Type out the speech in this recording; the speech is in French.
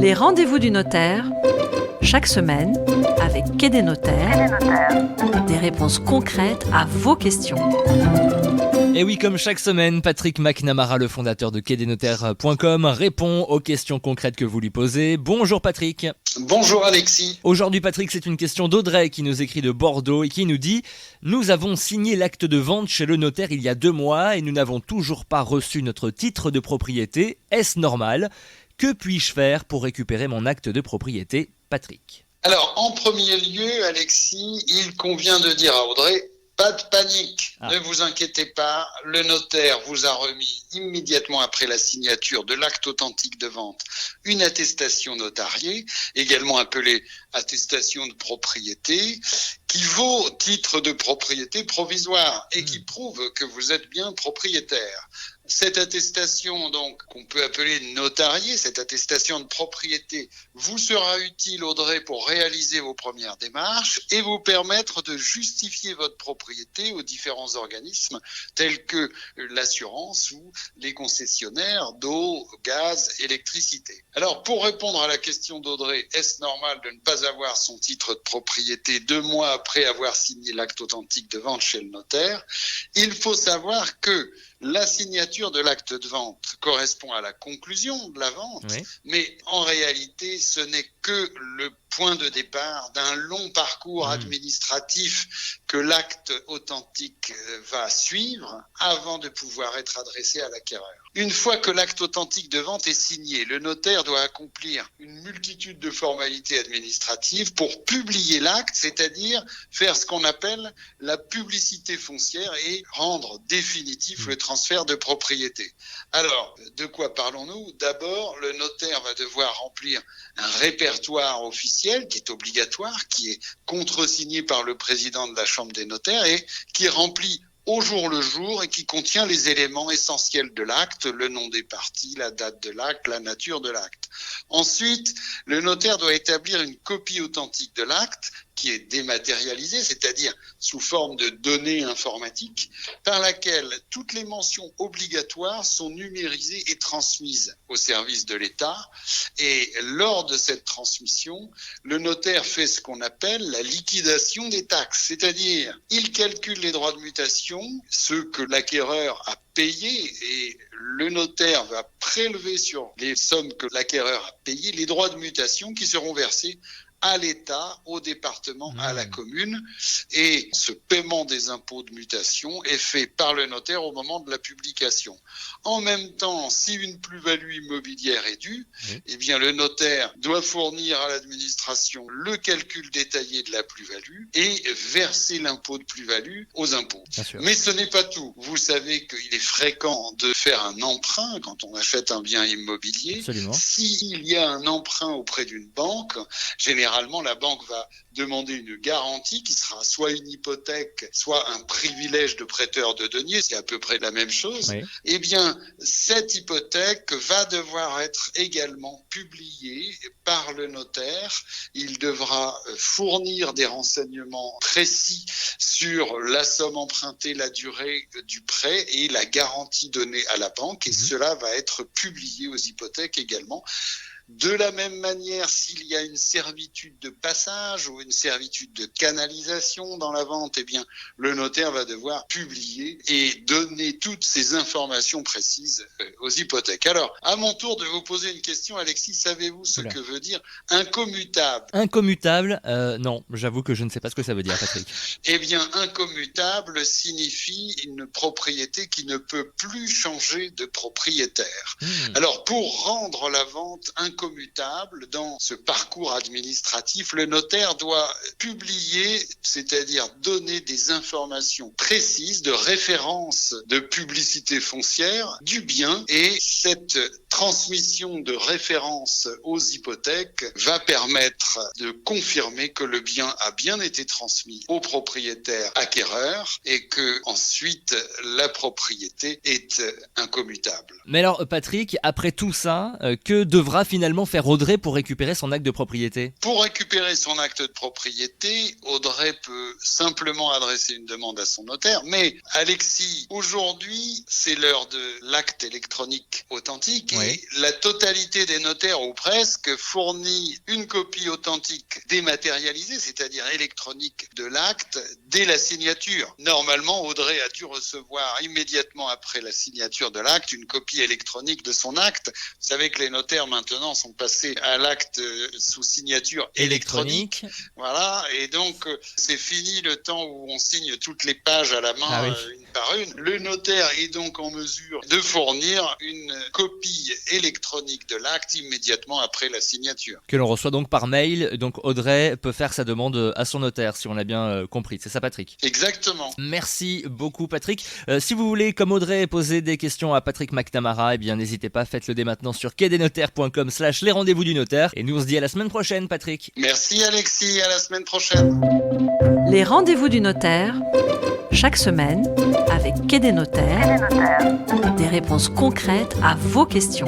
Les rendez-vous du notaire, chaque semaine, avec Quai des notaires, des réponses concrètes à vos questions. Et oui, comme chaque semaine, Patrick McNamara, le fondateur de quai-des-notaires.com, répond aux questions concrètes que vous lui posez. Bonjour Patrick. Bonjour Alexis. Aujourd'hui Patrick, c'est une question d'Audrey qui nous écrit de Bordeaux et qui nous dit « Nous avons signé l'acte de vente chez le notaire il y a 2 mois et nous n'avons toujours pas reçu notre titre de propriété. Est-ce normal ? Que puis-je faire pour récupérer mon acte de propriété ?» Patrick. Alors, en premier lieu, Alexis, il convient de dire à Audrey, pas de panique, ne vous inquiétez pas, le notaire vous a remis immédiatement après la signature de l'acte authentique de vente une attestation notariée, également appelée attestation de propriété, qui vaut titre de propriété provisoire et qui prouve que vous êtes bien propriétaire. Cette attestation, donc, qu'on peut appeler notariée, cette attestation de propriété, vous sera utile, Audrey, pour réaliser vos premières démarches et vous permettre de justifier votre propriété aux différents organismes tels que l'assurance ou les concessionnaires d'eau, gaz, électricité. Alors, pour répondre à la question d'Audrey, est-ce normal de ne pas avoir son titre de propriété 2 mois après avoir signé l'acte authentique de vente chez le notaire ? Il faut savoir que la signature de l'acte de vente correspond à la conclusion de la vente, mais en réalité, ce n'est que le point de départ d'un long parcours administratif que l'acte authentique va suivre avant de pouvoir être adressé à l'acquéreur. Une fois que l'acte authentique de vente est signé, le notaire doit accomplir une multitude de formalités administratives pour publier l'acte, c'est-à-dire faire ce qu'on appelle la publicité foncière et rendre définitif le transfert de propriété. Alors, de quoi parlons-nous ? D'abord, le notaire va devoir remplir un répertoire officiel qui est obligatoire, qui est contresigné par le président de la Chambre des notaires et qui est rempli au jour le jour et qui contient les éléments essentiels de l'acte, le nom des parties, la date de l'acte, la nature de l'acte. Ensuite, le notaire doit établir une copie authentique de l'acte qui est dématérialisée, c'est-à-dire sous forme de données informatiques, par laquelle toutes les mentions obligatoires sont numérisées et transmises au service de l'État. Et lors de cette transmission, le notaire fait ce qu'on appelle la liquidation des taxes, c'est-à-dire il calcule les droits de mutation, ceux que l'acquéreur a payés, et le notaire va prélever sur les sommes que l'acquéreur a payées les droits de mutation qui seront versés à l'État, au département, à la commune. Et ce paiement des impôts de mutation est fait par le notaire au moment de la publication. En même temps, si une plus-value immobilière est due, eh bien le notaire doit fournir à l'administration le calcul détaillé de la plus-value et verser l'impôt de plus-value aux impôts. Mais ce n'est pas tout. Vous savez qu'il est fréquent de faire un emprunt quand on achète un bien immobilier. Absolument. S'il y a un emprunt auprès d'une banque, généralement, la banque va demander une garantie qui sera soit une hypothèque, soit un privilège de prêteur de deniers, c'est à peu près la même chose. Eh bien, cette hypothèque va devoir être également publiée par le notaire. Il devra fournir des renseignements précis sur la somme empruntée, la durée du prêt et la garantie donnée à la banque. Et cela va être publié aux hypothèques également. De la même manière, s'il y a une servitude de passage ou une servitude de canalisation dans la vente, eh bien, le notaire va devoir publier et donner toutes ces informations précises aux hypothèques. Alors, à mon tour de vous poser une question, Alexis, savez-vous ce que veut dire incommutable ? Incommutable, non, j'avoue que je ne sais pas ce que ça veut dire, Patrick. Eh bien, incommutable signifie une propriété qui ne peut plus changer de propriétaire. Alors, pour rendre la vente incommutable dans ce parcours administratif, le notaire doit publier, c'est-à-dire donner des informations précises de référence de publicité foncière du bien, et cette transmission de référence aux hypothèques va permettre de confirmer que le bien a bien été transmis au propriétaire acquéreur et que ensuite la propriété est incommutable. Mais alors Patrick, après tout ça, que devra finalement finalement faire Audrey pour récupérer son acte de propriété ? Pour récupérer son acte de propriété, Audrey peut simplement adresser une demande à son notaire. Mais Alexis, aujourd'hui, c'est l'heure de l'acte électronique authentique Oui. et la totalité des notaires ou presque fournit une copie authentique dématérialisée, c'est-à-dire électronique de l'acte dès la signature. Normalement, Audrey a dû recevoir immédiatement après la signature de l'acte une copie électronique de son acte. Vous savez que les notaires maintenant sont passés à l'acte sous signature électronique. Voilà, et donc c'est fini le temps où on signe toutes les pages à la main, une par une. Le notaire est donc en mesure de fournir une copie électronique de l'acte immédiatement après la signature. Que l'on reçoit donc par mail, donc Audrey peut faire sa demande à son notaire, si on l'a bien compris. C'est ça, Patrick ? Exactement. Merci beaucoup, Patrick. Si vous voulez, comme Audrey, poser des questions à Patrick McNamara, eh bien n'hésitez pas, faites-le dès maintenant sur quai-des-notaires.com/les rendez-vous du notaire. Et nous on se dit à la semaine prochaine, Patrick. Merci Alexis, à la semaine prochaine. Les rendez-vous du notaire, chaque semaine, avec Quai des Notaires, des réponses concrètes à vos questions.